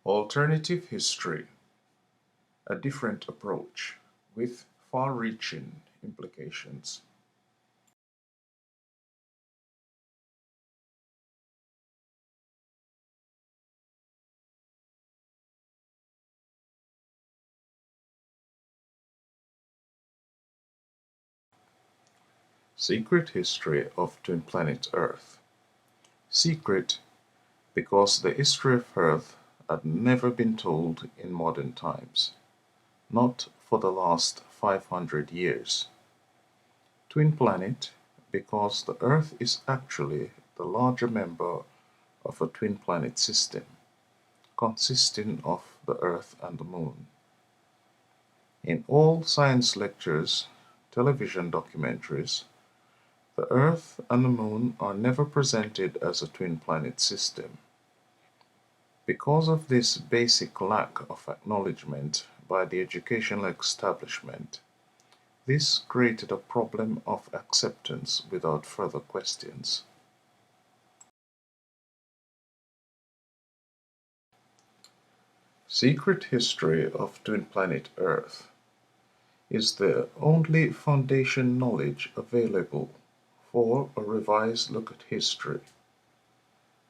Alternative history, a different approach with far-reaching implications. Secret history of twin planet Earth. Secret because the history of Earth had never been told in modern times, not for the last 500 years. Twin planet because the Earth is actually the larger member of a twin planet system consisting of the Earth and the Moon. In all science lectures, television documentaries, the Earth and the Moon are never presented as a twin planet system. Because of this basic lack of acknowledgement by the educational establishment, this created a problem of acceptance without further questions. Secret history of twin planet Earth is the only foundation knowledge available for a revised look at history.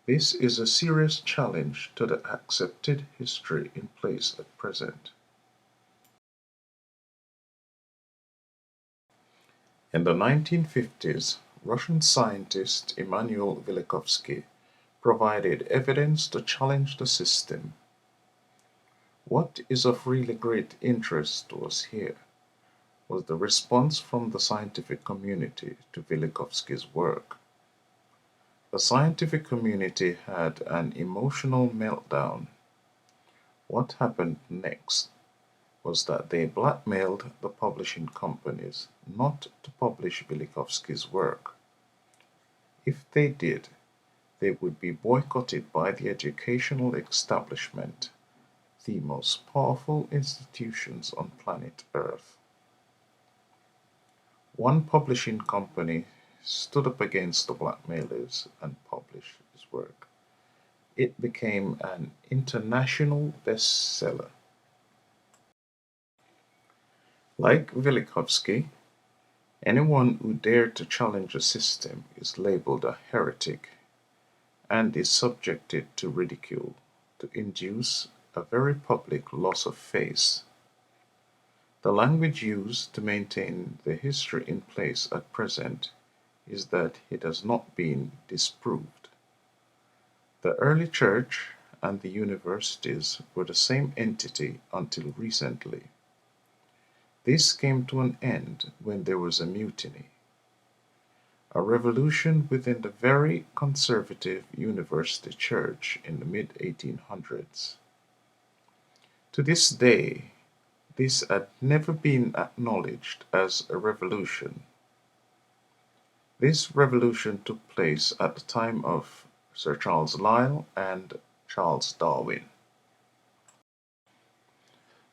This is a serious challenge to the accepted history in place at present. In the 1950s, Russian scientist Immanuel Velikovsky provided evidence to challenge the system. What is of really great interest to us here was the response from the scientific community to Velikovsky's work. The scientific community had an emotional meltdown. What happened next was that they blackmailed the publishing companies not to publish Velikovsky's work. If they did, they would be boycotted by the educational establishment, the most powerful institutions on planet Earth. One publishing company stood up against the blackmailers and published his work. It became an international bestseller. Like Velikovsky, anyone who dared to challenge a system is labeled a heretic and is subjected to ridicule to induce a very public loss of face. The language used to maintain the history in place at present is that it has not been disproved. The early church and the universities were the same entity until recently. This came to an end when there was a mutiny, a revolution within the very conservative university church in the mid 1800s. To this day, this had never been acknowledged as a revolution. This revolution took place at the time of Sir Charles Lyell and Charles Darwin.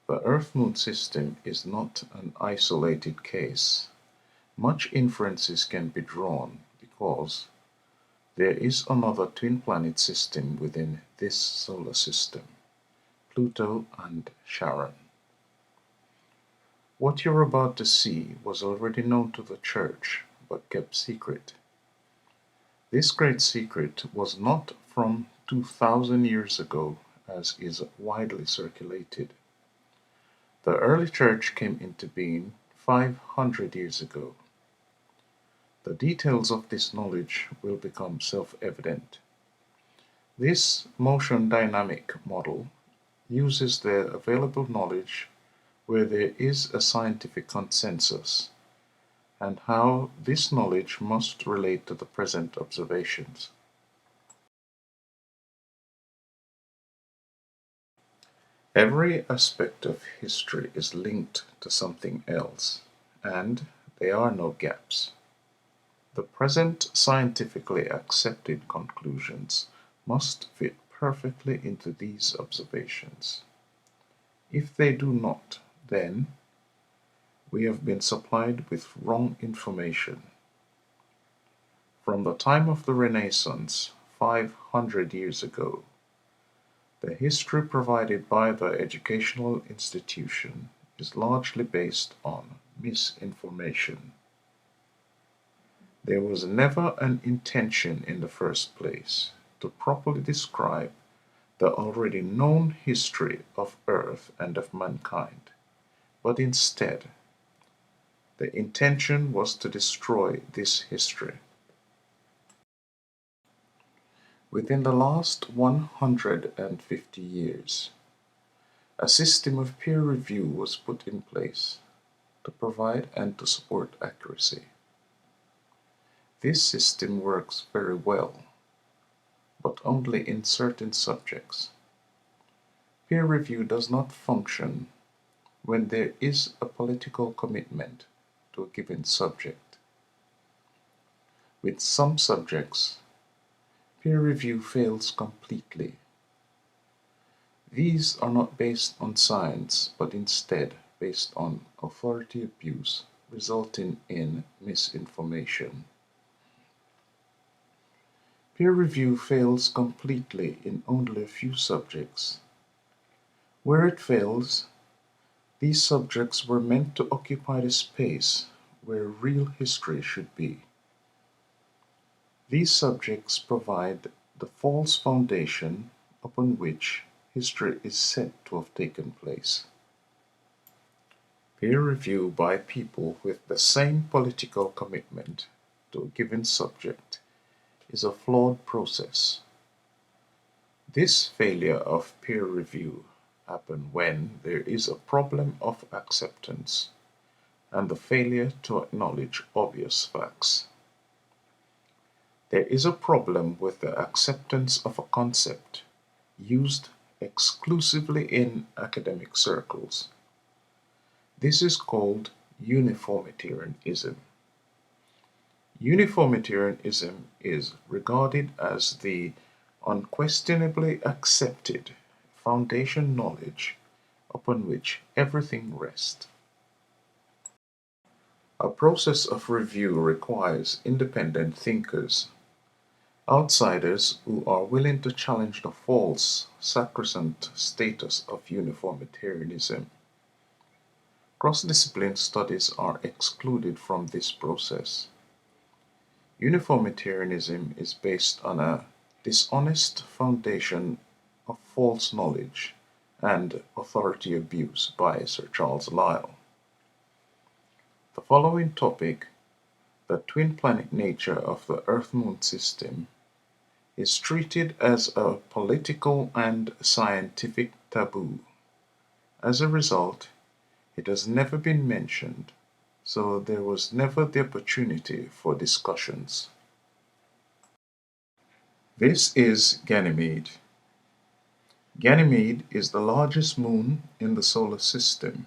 The Earth-Moon system is not an isolated case. Much inferences can be drawn because there is another twin planet system within this solar system, Pluto and Sharon. What you're about to see was already known to the Church, but kept secret. This great secret was not from 2000 years ago, as is widely circulated. The early Church came into being 500 years ago. The details of this knowledge will become self-evident. This motion dynamic model uses the available knowledge where there is a scientific consensus, and how this knowledge must relate to the present observations. Every aspect of history is linked to something else, and there are no gaps. The present scientifically accepted conclusions must fit perfectly into these observations. If they do not, then we have been supplied with wrong information. From the time of the Renaissance, 500 years ago, The history provided by the educational institution is largely based on misinformation. There was never an intention in the first place to properly describe the already known history of Earth and of mankind, but instead, the intention was to destroy this history. Within the last 150 years, a system of peer review was put in place to provide and to support accuracy. This system works very well, but only in certain subjects. Peer review does not function when there is a political commitment to a given subject. With some subjects, peer review fails completely. These are not based on science, but instead based on authority abuse, resulting in misinformation. Peer review fails completely in only a few subjects. Where it fails, these subjects were meant to occupy the space where real history should be. These subjects provide the false foundation upon which history is said to have taken place. Peer review by people with the same political commitment to a given subject is a flawed process. This failure of peer review happens when there is a problem of acceptance and the failure to acknowledge obvious facts. There is a problem with the acceptance of a concept used exclusively in academic circles. This is called uniformitarianism. Uniformitarianism is regarded as the unquestionably accepted foundation knowledge upon which everything rests. A process of review requires independent thinkers, outsiders who are willing to challenge the false, sacrosanct status of uniformitarianism. Cross-discipline studies are excluded from this process. Uniformitarianism is based on a dishonest foundation of false knowledge and authority abuse by Sir Charles Lyell. The following topic, the twin planet nature of the Earth-Moon system, is treated as a political and scientific taboo. As a result, it has never been mentioned, so there was never the opportunity for discussions. This is Ganymede. Ganymede is the largest moon in the solar system.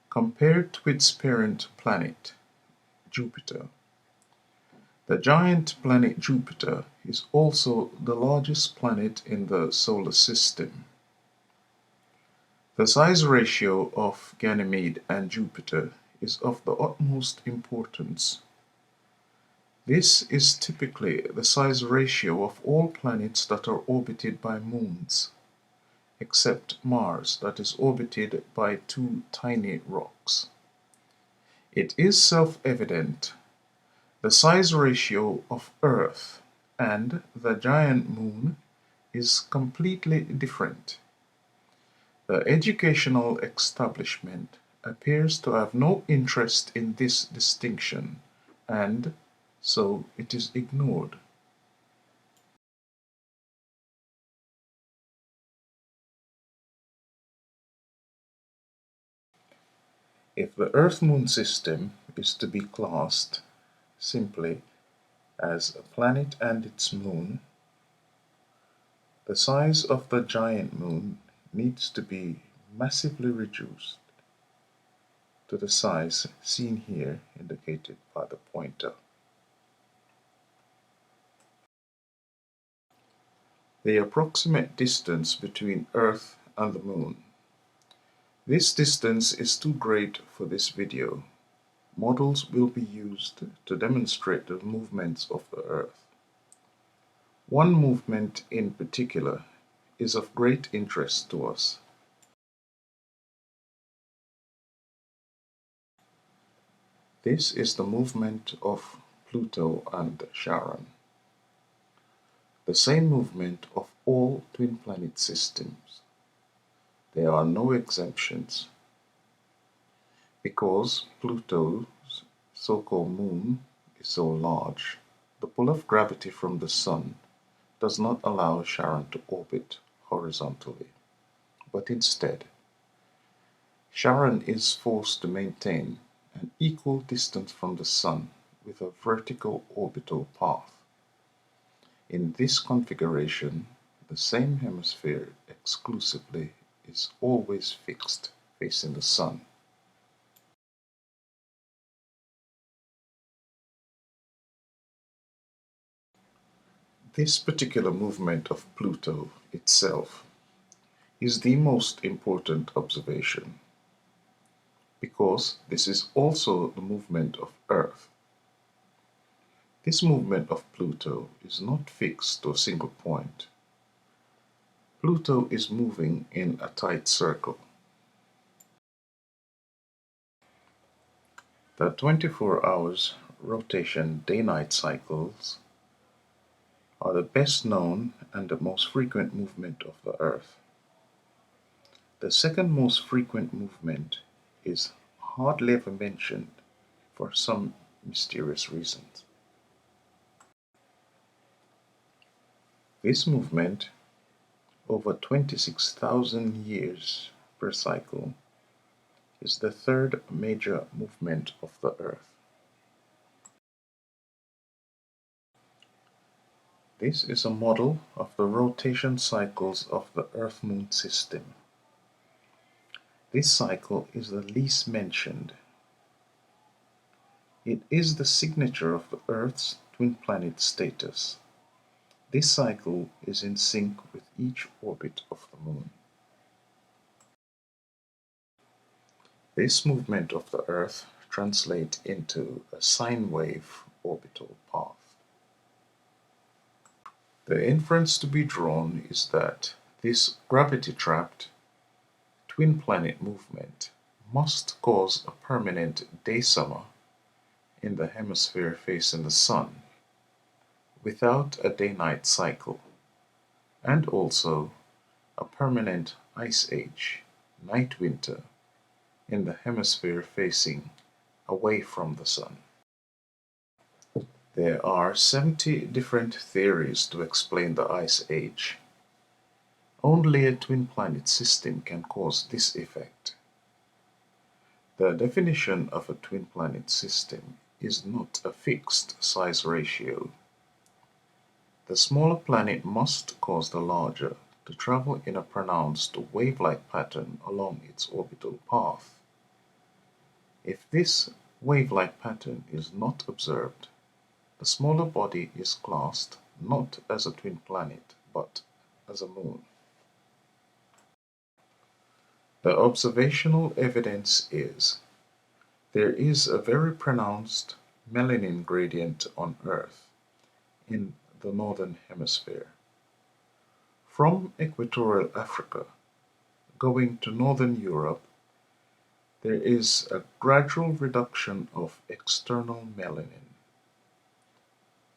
Compared to its parent planet, Jupiter, the giant planet Jupiter is also the largest planet in the solar system. The size ratio of Ganymede and Jupiter is of the utmost importance. This is typically the size ratio of all planets that are orbited by moons, except Mars, that is orbited by two tiny rocks. It is self-evident the size ratio of Earth and the giant moon is completely different. The educational establishment appears to have no interest in this distinction, and so it is ignored. If the Earth-Moon system is to be classed simply as a planet and its moon, the size of the giant moon needs to be massively reduced to the size seen here indicated by the pointer. The approximate distance between Earth and the Moon. This distance is too great for this video. Models will be used to demonstrate the movements of the Earth. One movement in particular is of great interest to us. This is the movement of Pluto and Sharon, the same movement of all twin planet systems. There are no exemptions. Because Pluto's so-called moon is so large, the pull of gravity from the Sun does not allow Charon to orbit horizontally, but instead, Charon is forced to maintain an equal distance from the Sun with a vertical orbital path. In this configuration, the same hemisphere exclusively is always fixed, facing the Sun. This particular movement of Pluto itself is the most important observation, because this is also the movement of Earth. This movement of Pluto is not fixed to a single point. Pluto is moving in a tight circle. The 24 hours rotation day-night cycles are the best known and the most frequent movement of the Earth. The second most frequent movement is hardly ever mentioned for some mysterious reasons. This movement, over 26,000 years per cycle, is the third major movement of the Earth. This is a model of the rotation cycles of the Earth-Moon system. This cycle is the least mentioned. It is the signature of the Earth's twin planet status. This cycle is in sync with each orbit of the Moon. This movement of the Earth translates into a sine wave orbital path. The inference to be drawn is that this gravity-trapped twin planet movement must cause a permanent day summer in the hemisphere facing the Sun without a day-night cycle, and also a permanent ice age, night winter, in the hemisphere facing away from the Sun. There are 70 different theories to explain the ice age. Only a twin planet system can cause this effect. The definition of a twin planet system is not a fixed size ratio. The smaller planet must cause the larger to travel in a pronounced wave-like pattern along its orbital path. If this wave-like pattern is not observed, the smaller body is classed not as a twin planet, but as a moon. The observational evidence is there is a very pronounced melanin gradient on Earth in the northern hemisphere. From equatorial Africa going to northern Europe, there is a gradual reduction of external melanin.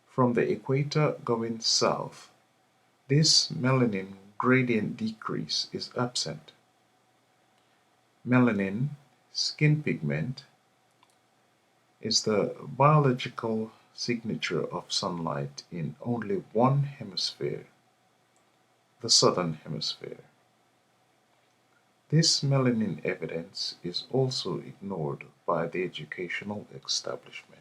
From the equator going south, this melanin gradient decrease is absent. Melanin, skin pigment, is the biological signature of sunlight in only one hemisphere, the southern hemisphere. This melanin evidence is also ignored by the educational establishment.